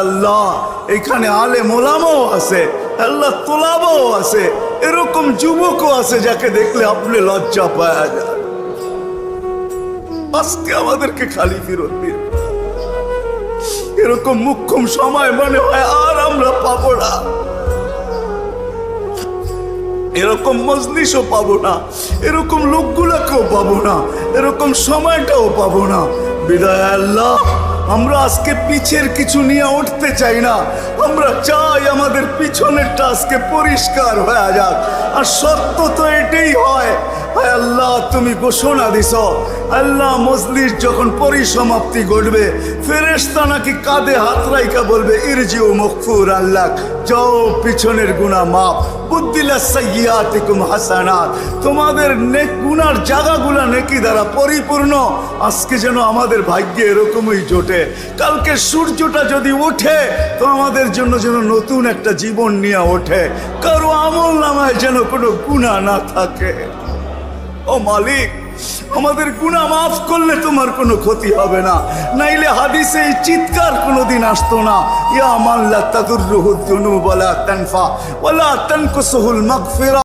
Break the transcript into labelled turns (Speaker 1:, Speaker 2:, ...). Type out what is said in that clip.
Speaker 1: আল্লাহ এখানে আলেম ওলামাও আছে, আল্লাহ তোলাবাও আছে, এরকম যুবকও আছে যাকে দেখলে আপনি লজ্জা পাওয়া যায়। আজকে আমাদেরকে খালি ফিরত দিন। এরকম মুখ্যম সময় মনে হয় আর আমরা পাবো না, এরকম মজলিসও পাবো না, এরকম লোকগুলাকেও পাবো না, এরকম সময়টাও পাবো না। বিদায় আল্লাহ, আমরা আজকে পিছের কিছু নিয়ে উঠতে চাই না, আমরা চাই আমাদের পিছনেরটা আজকে পরিষ্কার হয়ে যাক। আর সত্য তো এটাই হয়, হায় আল্লাহ তুমি ঘোষণা দিছ, আল্লাহ মজলিস যখন পরিসমাপ্তি ঘটবে ফেরেশতা নাকি কাঁধে হাত রাইখা বলবে ইরজিউ মগফুর আল্লাহ, যাও পিছনের গুনাহ মাফ, বুদ্দিলা সাইয়্যাতিকুম হাসানাত, তোমাদের নেক গুনার জায়গাগুলা নেকি দ্বারা পরিপূর্ণ। আজকে যেন আমাদের ভাগ্যে এরকমই জোটে, কালকে সূর্যটা যদি ওঠে তো আমাদের জন্য যেন নতুন একটা জীবন নিয়ে ওঠে, কারো আমল নামায় যেন কোনো গুনাহ না থাকে। ও মালিক, আমাদের গুনাহ মাফ করলে তোমার কোনো ক্ষতি হবে না, নাইলে হাদিসে এই চিৎকার কোনোদিন আসতো না, ইয়া মান লা তাদুররুহু যুনুব ওয়ালা তানফা ওয়ালা তানকুসুহুল মাগফিরা।